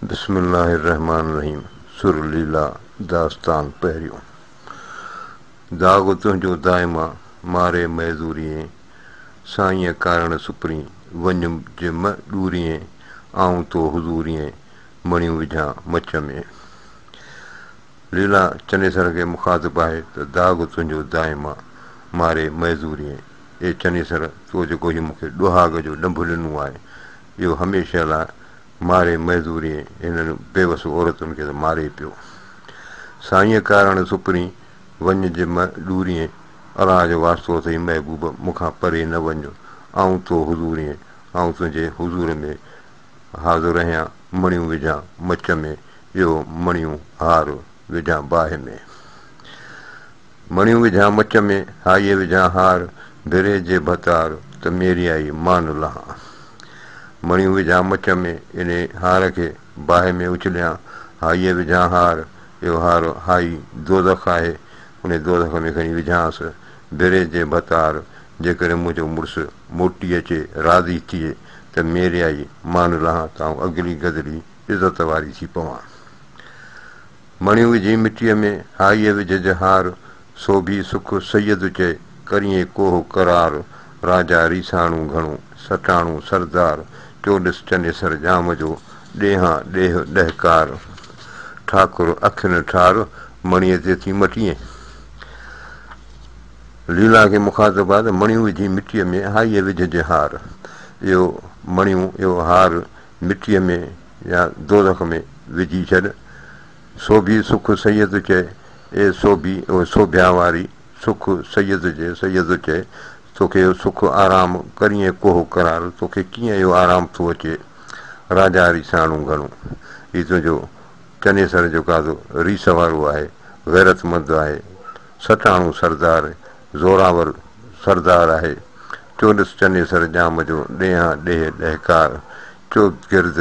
बिस्मिल्लाहिर्रहमानिर्रहीम। सुर लीला दास्तान पहिरियों। दाग तुंहिंजो दाइमा मारे महज़ूरीअ साईं कारण सुपरी वञ जिम ॾूरीअ आऊं तो हुज़ूरीअ मणियूं विझां मच में। लीला चनेसर खे मुखातिबु आहे त दाग तुंहिंजो दाइमा मारे महज़ूरीअ। ए चनेसर तो जेको हीउ मूंखे ॾुहाग जो ॾंभ ॾिनो आहे इहो हमेशह लाइ मारे महज़ूरीअ हिननि बेवस औरतुनि खे त मारे पियो। साईं कारण सुपरी वञ जिम ॾूरीअ अलाह जो वास्तो अथई महबूब मूंखां परे न वञ आऊं तो हुज़ूरीअ आऊं तुंहिंजे हुज़ूर में हाज़ुर आहियां मणियूं विझां मच में। इहो मणियूं हार विझां बाहि में। मणियूं विझां मच में हाईअ विझां हार भिरे जे भतार त मेरी आई मान लहां। मणियूं विझां मच में इन हार खे बाहि में उछलियां हाईअ विझां हार। इहो हार हाई दोज़ख आहे उन दोज़ख में खणी विझांसि भिरे जे भतार। जेकॾहिं मुंहिंजो मुड़ुसु मोटी अचे राज़ी थिए त मेरे आई मान लहां त आउं अॻिली गदिली इज़त वारी थी पवां। मणियूं विझी मिटीअ में हाईअ विझ हार सो बि सुख सैयद चए करिए कोह करार। राजा रीसाणू घणो सटाणू सरदार चोॾिस चनेसर जाम जो ॾेहां ॾेह ॾहकार। ठाकुर अखियुनि ठार मणीअ ते थी मटीअ। लीला खे मुखातिबु आहे त मणियूं विझी मिटीअ में हाईअ विझ हार। इहो मणियूं इहो हार मिटीअ में या दोज़ख में विझी छॾ। सो बि सुख सैयद चए ए सो बि उहो सोभिया वारी सुख सैयद चए तोखे सुख आराम करिए कोह करार। तोखे कीअं इहो आराम थो अचे राजा रीसाणू घणो। हीउ तुंहिंजो चनेसर जेको आहे रीस वारो आहे गैरतमंद आहे सटाणू सरदार ज़ोरावर सरदार आहे। चोॾिस चनेसर जाम जो ॾेहां ॾेह ॾहकार। चोगिर्द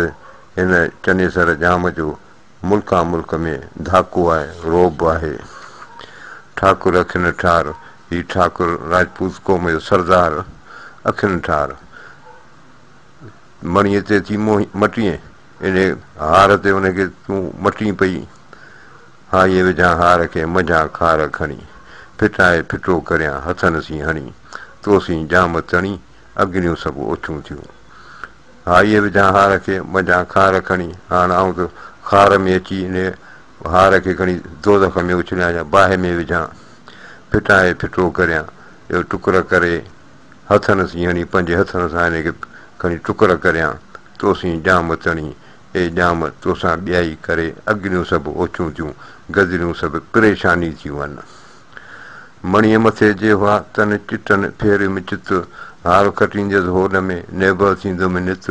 हिन चनेसर जाम जो मुल्का मुल्क में धाको आहे रोब आहे। ठाकुर अखियुनि ठार हीउ ठाकुर राजपूत क़ौम जो सरदार अखियुनि ठार मणीअ ते थी मटीअ। इन हार ते उनखे तूं मटी पई। हाईअ विझां हार खे मझां खार खणी फिटाए फिटो करियां हथनि सी हणी। तोसीं जाम तणी अग्नियूं सभु ओछूं थियूं। हाईअ विझां हार खे मझां खार खणी हाणे आऊं त खार में अची इन हार खे खणी दोज़ख में उछलियां या बाहि में विझां फिटाए फिटो करियां। इहो टुकर करे हथनि सी हणी पंहिंजे हथनि सां हिनखे खणी टुकर करियां। तोसीं जाम तणी ए जाम तोसां ॿियाई करे अग्नियूं सभु ओछूं थियूं गदिरियूं सभु परेशानी थियूं आहिनि। मणीअ मथे जे हुआ तन चिटनि फेरियुमि चित हार खटींदसि होॾ में नेब थींदुमि नित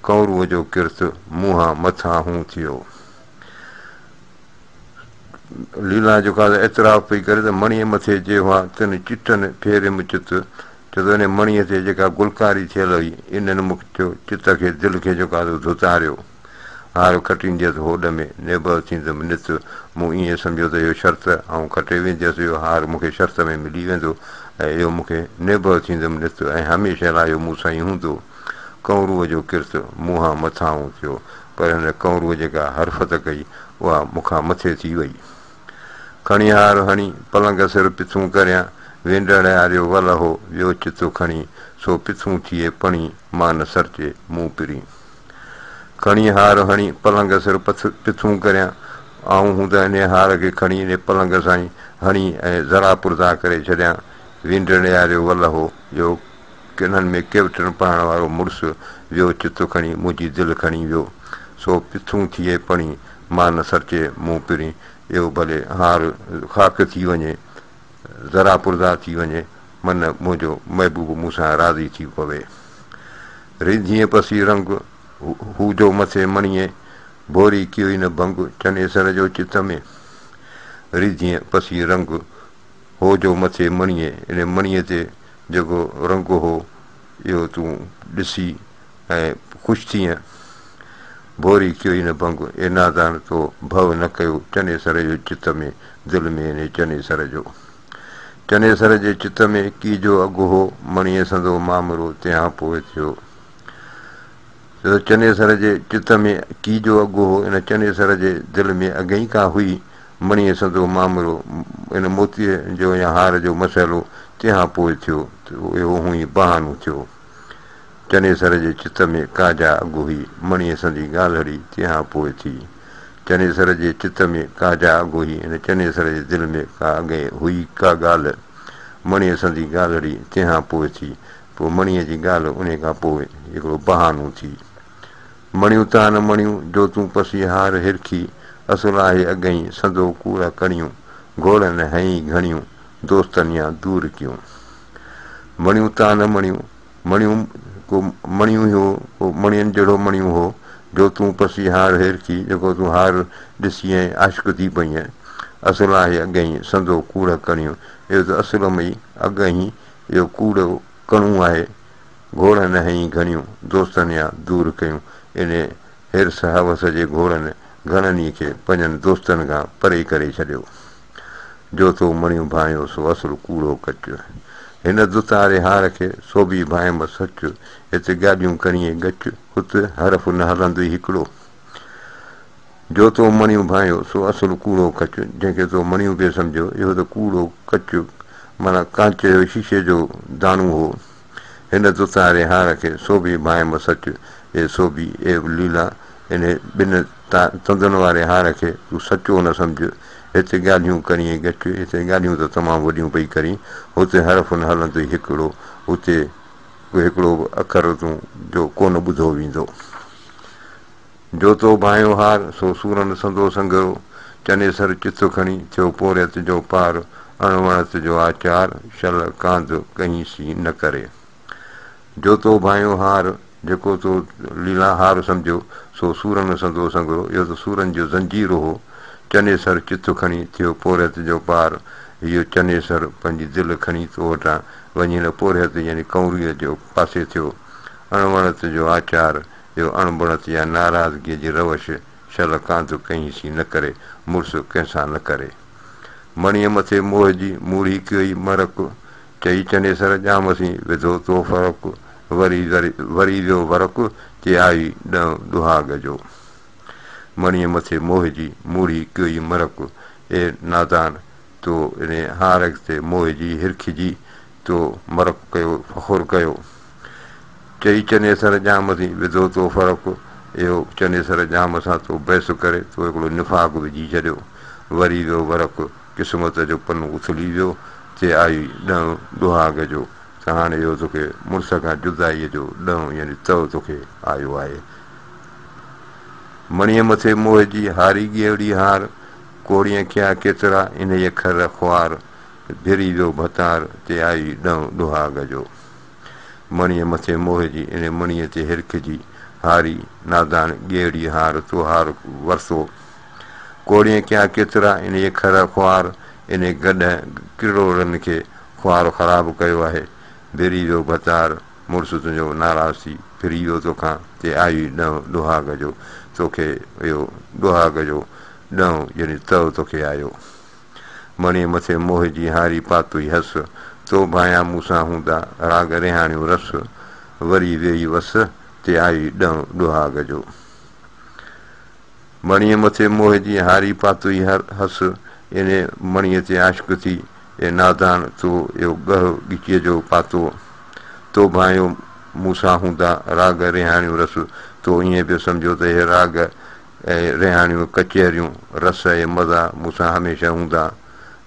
कंवरूअ जो किर्त मुंहां मथां हूं थियो। लीला जेको आहे एतिराफ़ पई करे त मणीअ मथे जे हुआ तन चिटनि फेरियुमि चित छो त इन मणीअ ते जेका गुलकारी थियल हुई इन्हनि मुंहिंजो चित खे दिलि खे जेको आहे धुतारियो। हार खटींदसि होॾ में नेब थींदुमि नित मूं ईअं सम्झो त इहो शर्त ऐं खटे वेंदसि इहो हार मूंखे शर्त में मिली वेंदो ऐं इहो मूंखे नेब थींदुमि नित ऐं हमेशह लाइ इहो मूं सां ई हूंदो। कंवरूअ जो किर्त मुंहां मथां थियो पर हिन कंवरूअ जेका हरफ़त कई उहा मूंखां मथे थी वई। खणी हार हणी पलंग सिर पिथूं करियां वेंदड़ आरियो वल हो वियो चितो खणी सो पिथूं थिए पणी मां न सरचे मूं पिरी। खणी हार हणी पलंग सिर पिथूं करियां आऊं हूं त इन हार खे खणी इन पलंग सां ई हणी ऐं ज़रा पुरदा करे छॾियां। वेंदड़ आरियो वल हो इहो किननि में केवटनि पाइण वारो मुड़ुसु वियो चितो खणी मुंहिंजी दिलि खणी वियो सो पिथूं थिए पणी मां न सरचे मूं पिरी। इहो भले हार ख़ाक थी वञे ज़रा पुरदा थी वञे मन मुंहिंजो महबूब मूंसां राज़ी थी पवे। रिझीअ पसी रंग हू जो मथे मणीअ भोरी कयो ई न भंग चनेसर जो चित में। रिझीअ पसी रंग हो जो मथे मणीअ इन मणीअ ते जेको रंग हो इहो तूं ॾिसी ऐं ख़ुशि थीअं। भोरी कयो ई न भंग ए नादान तो भव न कयो चनेसर जो चित में दिलि में इन चनेसर जो। चनेसर जे चित में की जो अघु हो मणीअ संदो मामिरो तंहिंखां पोइ थियो। त चनेसर जे चित में की जो अघु हो इन चनेसर जे दिलि में अॻई खां हुई मणीअ संदो मामिलो इन मोतीअ जो या हार जो मसइलो तंहिंखां पोइ थियो त इहो हुई बहानो थियो चनेसर जे चित में काजा अघु हुई मणीअ संदी ॻाल्हि तंहिंखां पोइ थी चनेसर जे चित में काजा अघु हुई इन चनेसर जे दिलि में का अॻे हुई का ॻाल्हि मणीअ संदी ॻाल्हि तंहिंखां पोइ थी पोइ मणीअ जी ॻाल्हि उन खां पोइ हिकिड़ो बहानो थी मणियूं तान मणियूं जो तूं पसी हार हिरखी असुल आहे अॻई संदो कूड़ कणियूं घोड़नि हई घणियूं दोस्तनि या दूर कयूं मणियूं तान मणियूं मणियूं को मणियूं हो को मणियुनि जहिड़ो मणियूं हो जो तूं पसी हार हिरखी जेको तूं हार ॾिसी ऐं आशिक़ थी पई ऐं असुल आहे अॻई संदो कूड़ कणियूं इहो त असुल में अॻई इहो कूड़ कणूं आहे घोड़नि हई घणियूं दोस्तनि या दूर कयूं इन हिरस हवस जे घोड़नि घणनि खे पंहिंजनि दोस्तनि खां परे करे छॾियो जो तो मणियूं भायो सो असुल कूड़ो कच हिन दुतारे हार खे सो बि भायम सच हिते गाॾियूं खणीअ गच हुते हरफ न हलंदुई हिकिड़ो जो तो मणियूं भायो सो असुल कूड़ो कच जंहिंखे तो मणियूं पिए सम्झो इहो त कूड़ो कच माना कांच जो शीशे जो दाणो हो हिन दुतारे हार खे सो बि भायम सच ए सो बि ए लीला इन ॿिनि तंदुनि वारे हार खे तूं सचो न सम्झ हिते ॻाल्हियूं करीं गच हिते ॻाल्हियूं त तमामु वॾियूं पई करीं हुते हरफ न हलंदुई हिकिड़ो हुते हिकिड़ो अखर तूं जो कोन ॿुधो वेंदो जो तो भायो हार सो सूरन संदो संगरो चनेसर चित खणी थियो पोरियत जो पार अणवणत जो आचार शल कांद कहीं न करे जो तो भायो हार जेको तो लीला हार सम्झो सो सूरन संदो संगरो इहो त सूरन जो ज़ंजीरो हो चनेसर चित खणी थियो पोरियत जो पार इहो चनेसर पंहिंजी दिलि खणी तो वटां वञी न पोरियत यानी कंवरीअ जो पासे थियो अणवणत जो आचार इहो अणबणत या नाराज़गीअ जी रवश शल कांद कहीं न करे मुड़ुसु कंहिंसां न करे मणीअ मथे मोह जी मूड़ी कई मरक चई चनेसर ॼामसीं विधो तो फ़र्क़ु वरी वियो वरक ते आई दुहाग जो मणीअ मथे मोह जी मूड़ी कई मरक ए नादान तो इन हार ते मोह जी हिरखिजी तो मरक कयो फ़खुरु कयो चई चनेसर ॼामसीं विधो तो फ़र्क़ु इहो चनेसर ॼाम सां तो बहस करे तो हिकिड़ो निफ़ाक़ विझी छॾियो वरी वियो वरक क़िस्मत जो पनु उथली वियो ते आई दुहाग जो त हाणे इहो तोखे मुड़ुस खां जुदाईअ जो यानी तव तोखे आयो आहे मणीअ मथे मोह जी हारी ॻेड़ी हार कोड़ीअ कया केतिरा इन अखर ख्वार भिरी वियो भतार ते आई दुहाग जो मणीअ मथे मोह जी इन मणीअ ते हिरखिजी हारी नादान ॻेड़ी हार तो हार वरसो कोड़ीअ कया केतिरा इन अखर ख्वार इन गॾ किरोड़नि खे ख्वार ख़राबु कयो आहे भिरी वियो भतार मुड़ुसु तुंहिंजो नाराज़ थी फिरी वियो तोखां ते आई दुहाग जो तोखे इहो दुहाग जो यानी तव तोखे आयो मणीअ मथे मोह जी हारी पातुई हस तो भाया मूंसां हूंदा राग रिहाणियूं रस वरी वेही वस ते आई दुहाग जो मणीअ मथे मोह जी हारी पातुई हस इन मणीअ ते आशिक़ थी ए नादान तो इहो ॻह ॻिचीअ जो पातो तो भायो मूंसां हूंदा राग रिहाणियूं रस तो ईअं पियो सम्झो त इहे राग ऐं रिहाणियूं कचहरियूं रस ऐं मज़ा मूंसां हमेशह हूंदा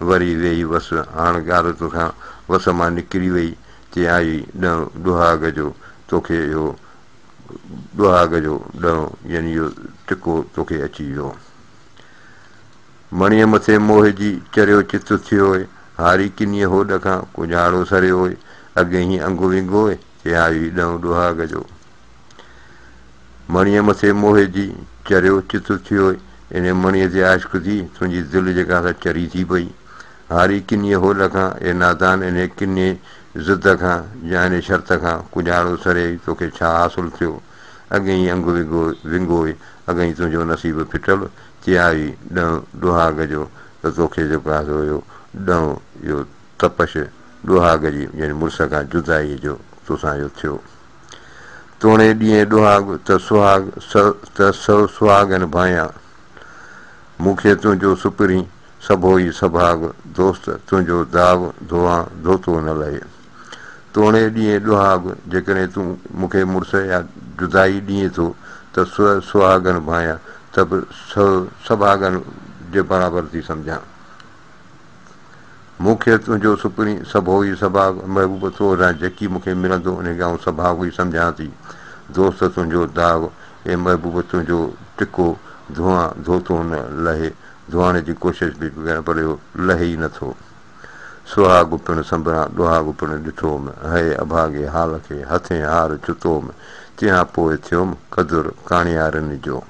वरी वेही वस हाणे ॻाल्हि तोखां वस मां निकिरी वई ते आई दुहाग जो तोखे इहो दुहाग जो यानी इहो टिको तोखे अची वियो मणीअ मथे मोह जी चरियो चित थियो हारी किनीअ होॾ खां कुझाड़ो सरियो अॻे ई अंगु विंगो ते आई दुहाग जो मणीअ मथे मोह जी चरियो चित थियो इन मणीअ ते आशिक़ थी तुंहिंजी दिलि जेका त चरी थी पई हारी किनीअ होॾ खां ए नादान इन किने ज़िद खां या इन शर्त खां कुझाड़ो सरे तोखे छा हासिलु थियो अॻे ई अंगु विंगो अॻे ई तुंहिंजो नसीबु फिटल ते आई दुहाग जो त तोखे जेको आहे हुयो इहो तपश दुहाग जी यानी मुड़ुस खां जुदाईअ जो तोसां इहो थियो तोणे ॾींहुं ॾुहाग त सुहागन भाया मूंखे तुंहिंजो सुपिरी सभो ई सभाग दोस्त तुंहिंजो दाव धोआ धोतो न लहे तोणे ॾींहुं ॾुहाग जेकॾहिं तूं मूंखे मुड़ुस या जुदाई ॾींहुं थो त सुहागन भाया त बि सभागन जे बराबरि थी सम्झां मूंखे तुंहिंजो सुपिरी सभो ई सभाग महबूब तोरां जेकी मूंखे मिलंदो उनखे आउं सभाग ई सम्झां थी दोस्त तुंहिंजो दाव ऐं महबूब तुंहिंजो टिको धुआं धोतो न लहे धुआण जी कोशिशि बि कयां पर इहो लहे ई नथो सुहाग पिणु संभरां ॾुहाग पिणु ॾिठोमि हे अभागे हाल खे हथे हार चुतोमि तंहिंखां पोइ थियुमि क़दुरु काणियारनि जो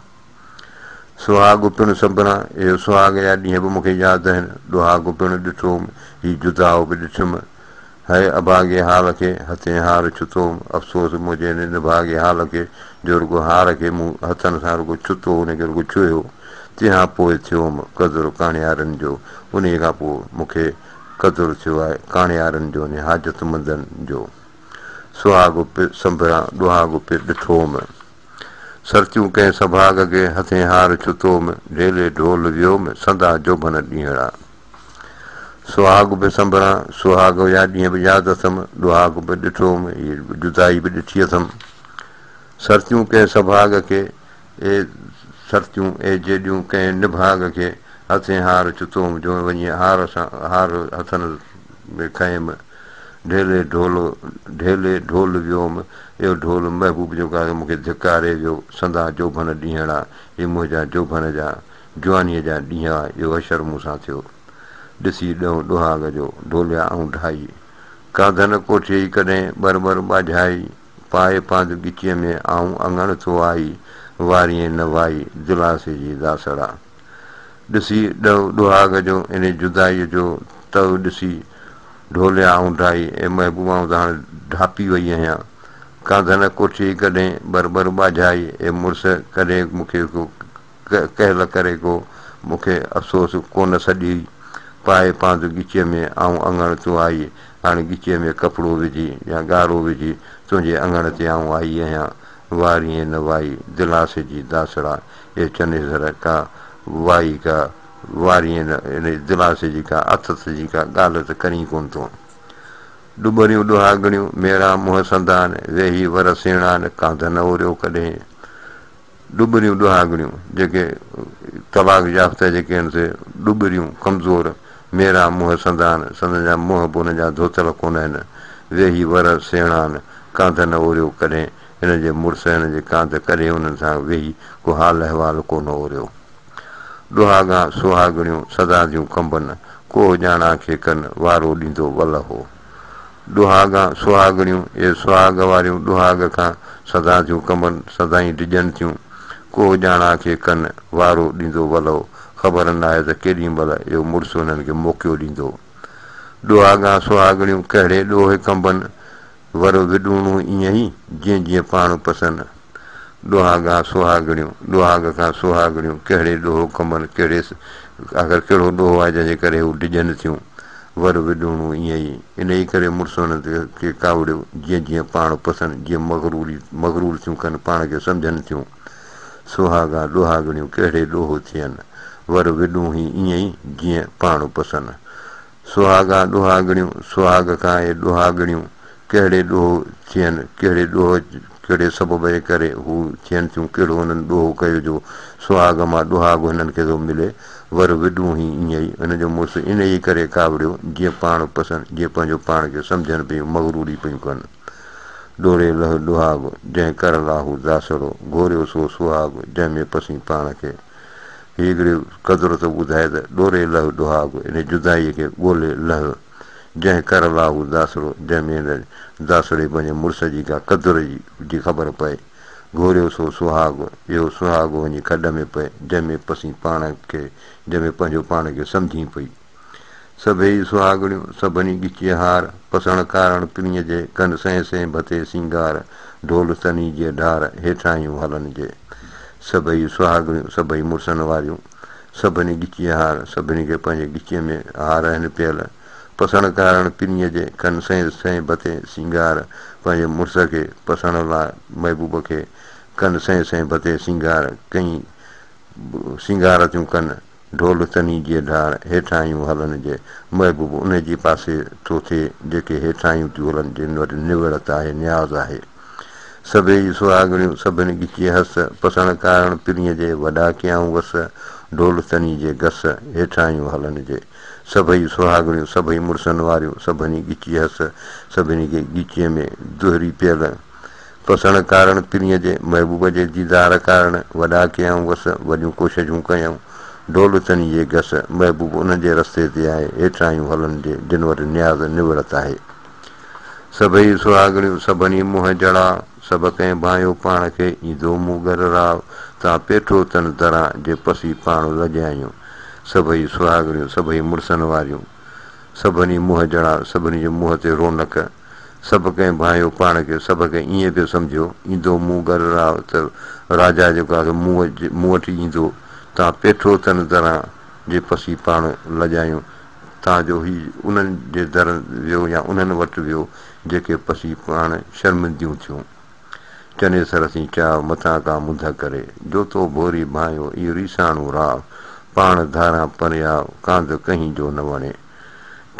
सुहाग पिणु संभरां इहो सुहाग जा ॾींहं बि मूंखे यादि आहिनि ॾुहाग पिणु ॾिठोमि हीउ जुदाउ बि ॾिठुमि हे अभागे हाल खे हथे हार चुतोमि अफ़सोस मुंहिंजे निभागे हाल खे जो रुॻो हार खे मूं हथनि सां रुॻो छुतो हुनखे रुॻो छुयो तंहिंखां पोइ थियुमि क़दुरु काणियारनि जो उन खां पोइ मूंखे क़दुरु थियो आहे काणियारनि जो ने हाजतमंदनि जो सुहाग पे संभरां ॾुहाग पे ॾिठोमि सर्तियूं कंहिं सभाग खे हथे हार छुतोमि ढेले ढोल वियोमि संदा जोभन ॾींहड़ा सुहाग बि संभरां सुहाग जा ॾींहं बि यादि अथमि ॾुहाग बि ॾिठोमि हीअ जुदाई बि ॾिठी अथमि सर्तियूं कंहिं सभाग खे सर्तियूं जेॾियूं कंहिं निभाग खे हथे हार चुतोमि जो वञी हार सां हार हथनि में खयमि ढेले ढोल वियोमि इहो ढोल महबूब जो ॻाल्हि मूंखे धिकारे वियो संदा जोभन ॾींहड़ा हीअ मुंहिंजा जोभन जा जवानीअ जा ॾींहं इहो अशर मूं सां थियो ॾिसी ॾऊं ॾुहाग जो ढोलिया ऐं ढाई कांधन कोठी कॾहिं बर ॿाझाई पाए पांध ॻिचीअ में आऊं अङण थो आई वारीअ न वाई दिलासे जी दासड़ा ॾिसी ॾुहाग जो इन जुदाईअ जो तव ॾिसी ढोलिया ऐं ढाई ऐं महबूबा त हाणे ढापी वई आहियां कांधन कोठी कॾहिं बर ॿाझाई ऐं मुड़ुस कॾहिं मूंखे को कहल करे को मूंखे अफ़सोस कोन सॼी पाए पांध ॻिचीअ में आऊं अङण तूं आई हाणे ॻिचीअ में कपिड़ो विझी या ॻाढ़ो विझी तुंहिंजे अङण ते आऊं आई आहियां वारीअ न वाई दिलासे जी दासड़ा हे चनेसर का वाई का वारीअ न इन दिलासे जी का अथस जी का ॻाल्हि त करी कोन थो ॾुबरियूं ॾुहागणियूं मेरा मुंहं संदान वेही वर सेणान कांध न ओरियो कॾहिं ॾुबरियूं ॾुहागणियूं जेके तलाक याफ़्ता जेके आहिनि से ॾुबरियूं कमज़ोर मेरा मुंहं संदान संदन जा मुंहं बि हुन जा धोतल कोन आहिनि वेही वर सेणान कांध न ओरियो कॾहिं हिन जे मुड़ुस हिन जे कांध कॾहिं हुननि सां वेही को हाल अहिवाल कोन ओरियो ॾुहागा सुहागणियूं सदा जूं कंबनि को ॼाणा खे कनि वारो ॾींदो वल हो ॾुहागा सुहागणियूं इहे सुहाग वारियूं ॾुहाग खां सदा जूं कंबनि सदाई डिॼनि थियूं को ॼाणा खे कनि वारो ॾींदो वल हो ख़बर न आहे त केॾी महिल इहो मुड़ुसु हुननि खे मोकिलियो ॾींदो ॾुहागा सुहागणियूं कहिड़े ॾोहे कंबनि वर विॾूणूं ईअं ई जीअं जीअं पाण पसंदि ॾुहागा सुहागणियूं ॾुहाग खां सुहागणियूं कहिड़े ॾोहो कंबनि कहिड़े आख़िर कहिड़ो ॾोहो आहे जंहिंजे करे हू डिॼनि थियूं वर विॾूणूं ईअं ई इन ई करे मुड़ुसु हुननि खे कावड़ियो जीअं जीअं पाण पसंदि जीअं मगरूर थियूं कनि पाण खे सम्झनि थियूं सुहागा ॾुहागणियूं कहिड़े ॾोहो थियनि वर विॾूं ई ईअं ई जीअं पाण पसंदि सुहागा ॾुहागणियूं सुहाग खां इहे ॾुहागणियूं कहिड़े ॾोहो थियनि कहिड़े सबब जे करे हू थियनि थियूं कहिड़ो हुननि ॾोहो कयो जो सुहाग मां ॾुहाग हिननि खे थो मिले वर विॾूं ई ईअं ई हुन जो मुड़ुसु इन ई करे कावड़ियो जीअं पाण पसंदि जीअं पंहिंजो पाण खे सम्झनि पियूं मगरूरी पियूं कनि ॾोरे लह ॾुहाग जंहिं कर लाहू दासड़ो घोरियो सो सुहाग जंहिंमें पसी पाण खे हीअ हिकिड़ी क़दुरु थो ॿुधाए त ॾोरे लह ॾुहाग इन जुदाईअ खे ॻोल्हे लह जंहिं कर लाहू दासड़ो जंहिंमें हिन दासड़े पंहिंजे मुड़ुस जी का क़दुरु जी ख़बर पए घोरियो सो सुहाग इहो सुहाग वञी खॾ में पए जंहिंमें पसी पाण खे जंहिंमें पंहिंजो पाण खे सम्झी पई सभई सुहागणियूं सभिनी ॻिचीअ हार पसण कारणु पिणीअ जे कनि सहें सहें भते सिंगार ढोल तनी जे ढार हेठायूं हलनि जे सभई सुहागणियूं सभई मुड़ुसनि वारियूं सभिनी ॻिचीअ हार सभिनी खे पंहिंजे ॻिचीअ में हार आहिनि पियल पसण कारण पिनीअ जे कन सहें बते सिंगार पंहिंजे मुड़ुस खे पसण लाइ महबूब खे कन सहें बते सिंगार कई सिंगार थियूं कनि ढोल तनी जी ढार हेठायूं हलनि जे महबूब उन जे पासे थो थिए जेके हेठायूं थियूं हलनि जिन वटि निवड़त आहे न्याज़ आहे सभई सुहागणियूं सभिनी ॻिची हस पसण कारण पिनीअ जे वॾा कयाऊं वस ढोल तनी जे घस हेठायूं हलनि जे सभई सुहागणियूं सभई मुड़ुसनि वारियूं सभिनी ॻिची हस सभिनी खे ॻिचीअ में दुहरी पियल पसण कारण पिनीअ जे महबूब जे दीदार कारण वॾा कयाऊं वस वॾियूं कोशिशूं कयूं ढोल तनी जे घस महबूब उन जे रस्ते ते आहे हेठायूं हलनि जे जिन वटि न्याज़ निवड़त आहे सभई सुहागणियूं सभिनी मुंहं जड़ा सभु कंहिं भायो पाण खे ईंदो मूं घर राव तव्हां पेठो तन दरां जे पसी पाण लॼायूं सभई सुहागणियूं सभई मुड़ुसनि वारियूं सभिनी मुंहं जड़ा सभिनी जे मुंहं ते रौनक सभु कंहिं भायो पाण खे सभु खे ईअं पियो सम्झो ईंदो मूं घर राव त राजा जेको आहे मूं वटि ईंदो तव्हां पेठो तन दरां जे पसी पाण लॼायूं तव्हांजो ही उन्हनि जे दर वियो या उन्हनि वटि वियो जेके पसी पाण शर्मिंदियूं थियूं चने सरसी चाव मथां का मुंध करे जोतो भोरी भायो इहो रीसाणू राव पाण धारां परियाव कांध कहीं जो न वणे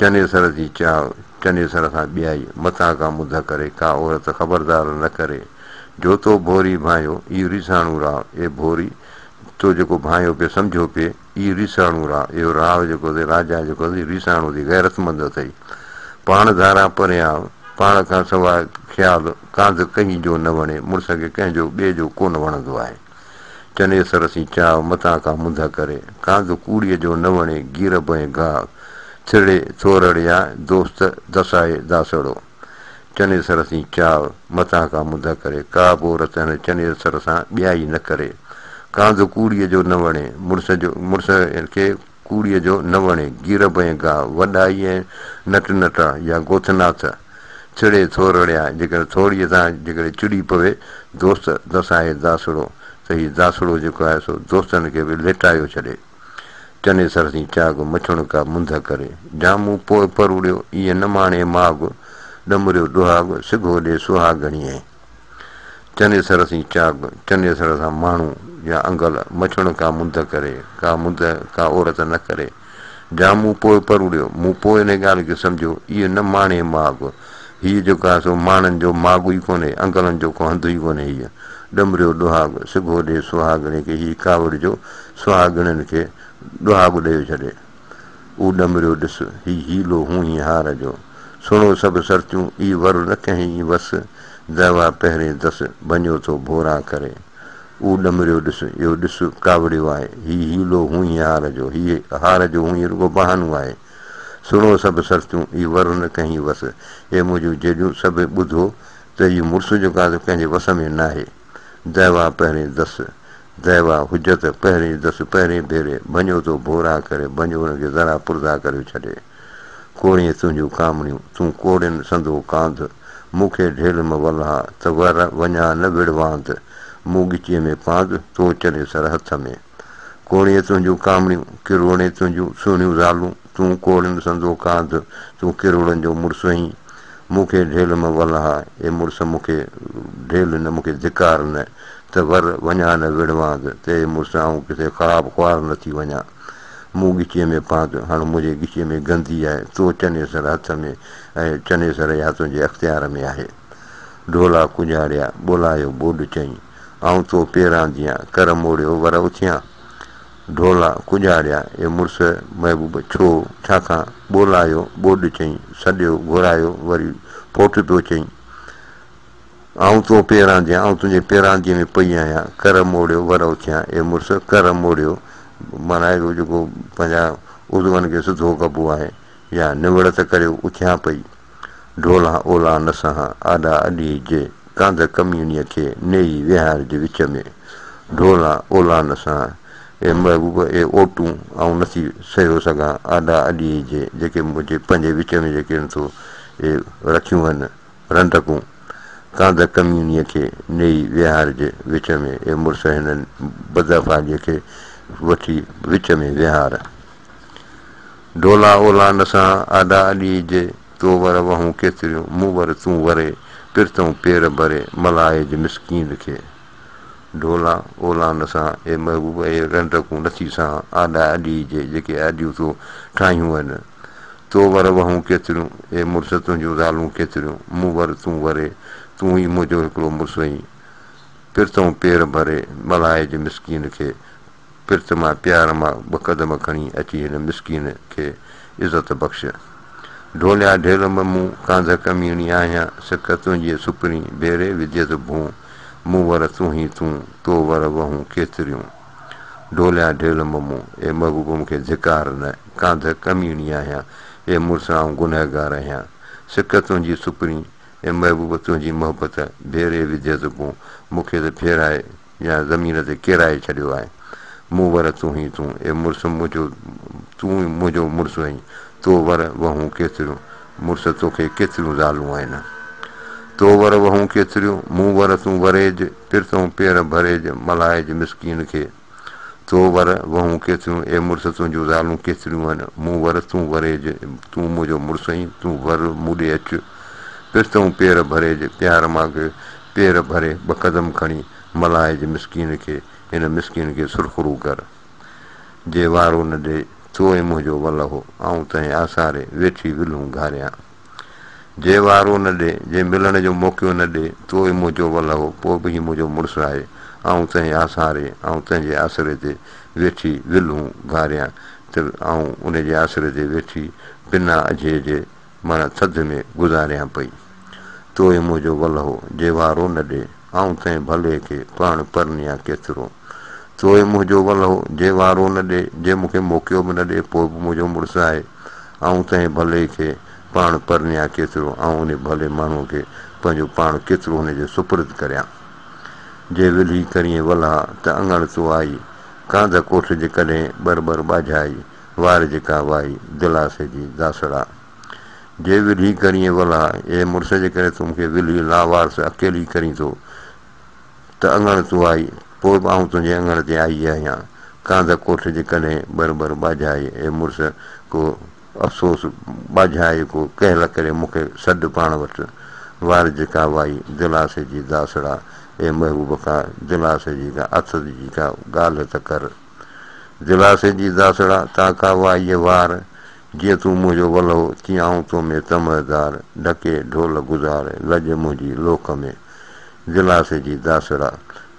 चने सरसी चाव चने सर सां ॿियाई मथां का मुंध करे का औरत ख़बरदार न करे जोतो भोरी भायो इहो रीसाणू राव ए भोरी तो जेको भायो पियो सम्झो पिए इहो रीसाणू राव इहो राव जेको अथई राजा जेको अथई रीसाणू अथई गैरतमंद अथई पाण धारां परियाव पाण खां सवाइ ख़्यालु कांध कंहिं जो न वणे मुड़ुस खे कंहिंजो ॿिए जो कोन वणंदो आहे चने सरसी चाव मथां खां मुंध करे कांध कूड़ीअ जो न वणे गिर बए गाह थिड़े थोरड़िया दोस्त दसाए दासड़ो चने सरसी चाव मथां खां मुंध करे का बि औरत हिन चने सर सां ॿियाई न करे कांध कूड़ीअ जो न वणे मुड़ुस खे कूड़ीअ जो न वणे गिर बए गाह वॾाई ऐं नट नटा या गोथनाथ छिड़े थोरड़िया जेकर थोड़ीअ सां जेकर चिड़ी पवे दोस्त दसाए दासड़ो त हीउ दासड़ो जेको आहे सो दोस्तनि खे बि लेटायो छॾे चने सरसी चाग मछण का मुंध करे जामू पोइ परुड़ियो ईअं न माणे माग ॾमरियो डुहाग सिघो ॾे सुहागणीअ चने सरसी चाग चने सर सां माण्हू या अंगल मछण का मुंध करे का औरत न करे जामू पोइ परुड़ियो मूं पोइ इन ॻाल्हि खे सम्झो इहो न माणे माग हीअ जेको आहे सो माण्हुनि जो माॻु ई कोन्हे अंकलनि जो को हंधु ई कोन्हे हीअ ॾमरियो डुहाग सिघो ॾे सुहागणे खे हीअ कावड़ जो सुहागणनि खे डुहाग ॾेई छॾे ऊ ॾमरियो ॾिस ही हीलो हूं ई हार जो सुणो सभु सर्तियूं ई वर न कंहिं वस दवा पहिरें दस भञो थो भोरा करे ऊ ॾमरियो ॾिस इहो ॾिस कावड़ियो आहे ही हीलो हूं ई हार जो हीअ हार जो हूं ई रुगो बहानो आहे सुणो सभु सर्तियूं ई वर न कंहिं वस हे मुंहिंजूं जहिड़ियूं सभु ॿुधो त हीउ मुड़ुसु जेको आहे कंहिंजे वस में न आहे दवा पहिरें दस दवा हुजत पहिरें दस पहिरें भेरे भञो थो भोरा करे भञो हुनखे ज़रा पुरदा करे छॾे कोड़ीअ तुंहिंजूं कामड़ियूं तूं कोड़ियुनि संदो कांध मूंखे ढेल में वल्हा त वर वञा न विड़वांद मूं ॻिचीअ में पांद तो चले सर हथ में कोड़ीअ तुंहिंजूं कामड़ियूं किरोड़े तुंहिंजूं सुहिणियूं ज़ालूं तूं कोड़ियुनि संदो कांध तूं किरोड़नि जो मुड़ुसु आहीं मूंखे ढेल में वल्हा ए मुड़ुसु मूंखे ढेल न मूंखे धिकार न त वर वञा न विड़वांद ते मुड़ुसु आऊं किथे ख़राबु ख्वार न थी वञा मूं ॻिचीअ में पांद हाणे मुंहिंजे ॻिचीअ में गंदी आहे तो चने सर हथ में ऐं चने सर या तुंहिंजे अख़्तियार में आहे ढोला कुॼाड़िया ॿोलायो ॿोॾ चई आऊं तो पेरांदियां कर मोड़ियो वर उथियां ढोला कुॼाड़िया ए मुड़ुसु महबूब छाकां ॿोलायो ॿोॾ चई सॼो घुरायो वरी फोट पियो चई आऊं तो पेरांदियां आऊं तुंहिंजे पेरांदीअ में पई आहियां कर मोड़ियो वर उथियां ए मुड़ुसु कर मोड़ियो माना अहिड़ो जेको पंहिंजा उज़वनि खे सिधो कबो आहे या निवड़त करियो उथियां पई ढोला ओला न सहां आॾा अॾी जे कांध कमीणीअ खे नेई विहार जे विच में ढोला ओला न सहां ए महबूब ए ओटूं ऐं नथी सहियो सघां आॾा अॾीअ जे जेके मुंहिंजे पंहिंजे विच में जेके नथो ए रखियूं आहिनि रंडकूं कांध कमीणीअ खे नेई विहार जे विच में ए मुड़ुसु हिननि बदफ़ालीअ खे वठी विच में विहार ढोला ओलान सां आॾा अॾी जे तो वर वहूं केतिरियूं मूं वर तूं वरे पिरतऊं पेर भरे मलाए जे मिसकीन खे ढोला ओलान सां ए महबूब ए रंडकूं नथी सां आॾा अॾी जे जेके आॾियूं तूं ठाहियूं आहिनि तो वर वहूं केतिरियूं ए मुड़ुस तुंहिंजूं ज़ालूं केतिरियूं मूं वर तूं वरे तूं ई मुंहिंजो हिकिड़ो मुड़ुसु आहीं पिरतऊं पेर भरे मलाए जे मिसकीन खे पिरत मां प्यार मां ॿ क़दम खणी अची हिन मिसकीन खे इज़त बख़्श ढोलिया ढेल मूं कांध कमीणी आहियां सिक तुंहिंजी सुपरी भेरे विझियत भूं मूं वर तूं ई तूं तो वर वहूं केतिरियूं ढोलिया ढेल मूं ए महबूब मूंखे धिकार न कांध कमीणी आहियां ए मुड़ुस आऊं गुनहगार आहियां सिक तुंहिंजी सुपरी ए महबूब तुंहिंजी मोहबत भेरे विझियत भूं मूंखे त फेराए या ज़मीन ते किराए छॾियो आहे मूं वर तूं ई तूं ए मुड़ुस मुंहिंजो तूं ई मुंहिंजो मुड़ुसु आहीं तो वर वहूं केतिरियूं मुड़ुस तोखे केतिरियूं ज़ालूं आहिनि तो वर वहूं केतिरियूं मूं वर तूं वरेज पिरतऊं पेर भरेज मलाएज मिसकीन खे तो वर वहूं केतिरियूं ए मुड़ुस तुंहिंजूं ज़ालूं केतिरियूं आहिनि मूं वर तूं वरेज तूं मुंहिंजो मुड़ुसु आहीं तूं वर मूं ॾे अचु पिरतऊं पेर भरेज प्यार मां पेर भरे ॿ क़दम खणी मलाएज मिसकीन खे हिन मिसकीन खे सुरखुरू कर जे वारो न ॾे तो ई मुंहिंजो वल हो ऐं तंहिं आसारे वेठी विलूं घारियां जे वारो न ॾे जे मिलण जो मौक़ो न ॾे तो ई मुंहिंजो वल हो पोइ बि मुंहिंजो मुड़ुसु आहे ऐं तंहिं आसारे ऐं तंहिंजे आसिरे ते वेठी विलूं घारियां त ऐं उनजे आसिरे ते वेठी बिना अझे जे माना थधि में गुज़ारियां पई तो ई मुंहिंजो वल हो जे वारो न ॾे ऐं तंहिं भले खे पाण परनिया केतिरो तो ई मुंहिंजो वल हो जे वारो न ॾे जे मूंखे मौक़ो बि न ॾे पोइ बि मुंहिंजो मुड़ुसु आहे ऐं तंहिं भले खे पाण परनिया केतिरो ऐं उन भले माण्हूअ खे पंहिंजो पाण केतिरो हुनजे सुपुर्द करियां जे विली करीं वला त अङण तूं आई कांध कोठ जे कॾहिं ॿर ॿर ॿाझाई वार जेका वाई दिलासे जी दासड़ा जे विली करीं वला ए मुड़ुस जे करे तूं मूंखे विली लावारस अकेली करीं थो त अङण तूं आई पोइ बि आऊं तुंहिंजे अङण ते आई आहियां कांध कोठ जे कॾहिं ॿर ॿर ॿाझाई ए मुड़ुस को अफ़सोस ॿाझाए को कहल करे मूंखे सॾु पाण वटि वार जेका वाई दिलासे जी दासड़ा ए महबूब खां दिलासे जी का अथ जी का ॻाल्हि त कर दिलासे जी दासड़ा ता का वाई वार जीअं तूं मुंहिंजो वल हो तीअं आऊं तो में तमदार ढके ढोल गुज़ार लॼ मुंहिंजी लोक में दिलासे जी दासड़ा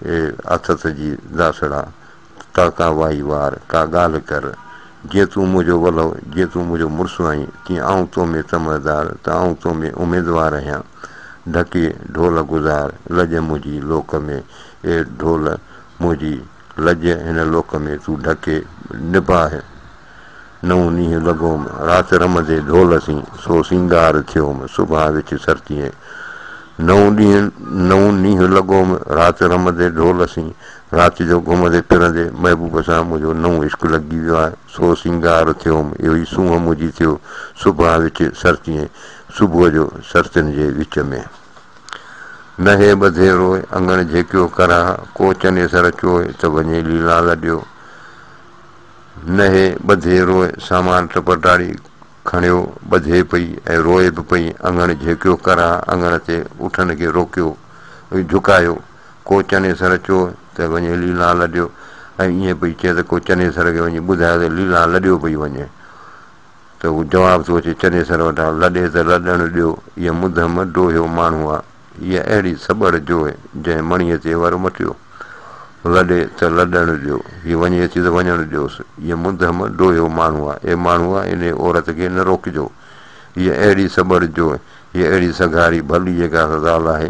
ए अथत जी दासड़ा ता का वाई वार का ॻाल्हि कर जीअं तूं मुंहिंजो वल हो जीअं तूं मुंहिंजो मुड़ुसु आहीं तीअं आऊं तो में तमदार त आऊं तो में उमेदवार आहियां ढके ढोल गुज़ार लॼ मुंहिंजी लोक में ए ढोल मुंहिंजी लॼ हिन लोक में तूं ढके निभाए नऊं नींहुं लॻोमि राति रमंदे ढोल सी सो सिंगार थियोमि सुभाणे विच सरतीअ नऊं नींहुं लॻोमि राति रमंदे ढोल सी राति जो घुमंदे फिरंदे महबूब सां मुंहिंजो नओं इश्कु लॻी वियो आहे सो सिंगार थियोमि इहो ई सूंहं मुंहिंजी थियो सुभाणे विच सरतीअ सुबुह जो सरतियुनि जे विच में न हे ॿधे रोए अङण झेकियो करां को चने सर चोए त वञे लीला लॾियो न हे ॿधे रोए सामान टपटाड़ी खणियो ॿधे पई ऐं रोए बि पई अङण झेकियो करां अङण ते उठनि खे रोकियो झुकायो को चने सर चोए त वञे लीला लॾियो ऐं ईअं पई चए त को चने सर खे वञी ॿुधाए त लीला लॾियो पई वञे त उहो जवाबु थो अचे चने सर वटां लॾे त लॾणु ॾियो इहा मुधम डोहियो माण्हू आहे इहा अहिड़ी सबड़ जोए जंहिं मणीअ ते वर मटियो लॾे त लॾणु ॾियो हीअ वञे थी त वञणु ॾियोसि हीअ मुधम डोहियो माण्हू आहे ए माण्हू आहे इन औरत खे न रोकिजो हीअ अहिड़ी सबड़ जोए हीअ अहिड़ी सघारी भली जेका ज़ाल आहे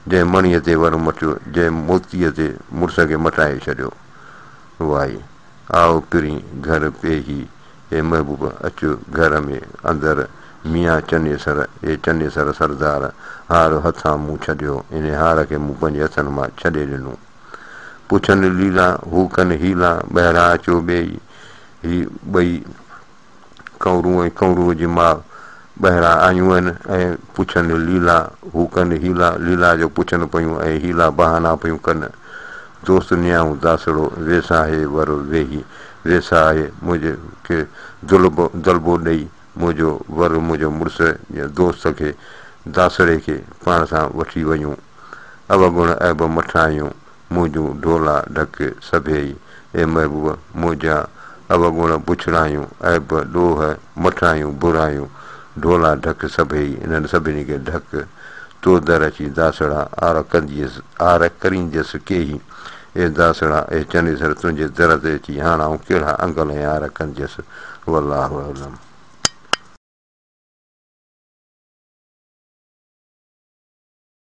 जंहिं मणीअ ते वर मटियो जंहिं मोतीअ ते मुड़ुस खे मटाए छॾियो वाई आओ पिरी घर पेही ए महबूब अचो घर में अंदरि मियां चने सर ए चने सर सरदार हार हथां मूं छॾियो इन हार खे मूं पंहिंजे हथनि मां छॾे ॾिनो पुछनि लीला हू कनि हीला ॿाहिरां अचो ॿई ही ॿई कंवरू ऐं कंवरूअ जी माउ ॿाहिरां आयूं आहिनि ऐं पुछनि लीला हू कनि हीला लीला जो पुछनि पियूं ऐं हीला बहाना पियूं कनि दोस्त न्याऊं दासड़ो वेसा है वर वेही वेसा आहे मुंहिंजे खे दलबो ॾेई मुंहिंजो वर मुंहिंजो मुड़ुस या दोस्त खे दासड़े खे पाण सां वठी वञूं अवगुण ऐब मठायूं मुंहिंजूं ढोला ढक सभेई ए महबूब मुंहिंजा अवगुण पुछड़ायूं ऐब ॾोह मठायूं बुरायूं ढोला ढक सभेई इन्हनि सभिनी खे ढक तो दर अची दासड़ा आर करींदसि केही ए दासड़ा ए चनेसर तुंहिंजे दर ते अची हाणे कहिड़ा अंगल ऐं आर कंदसि वल्लाहु अलम।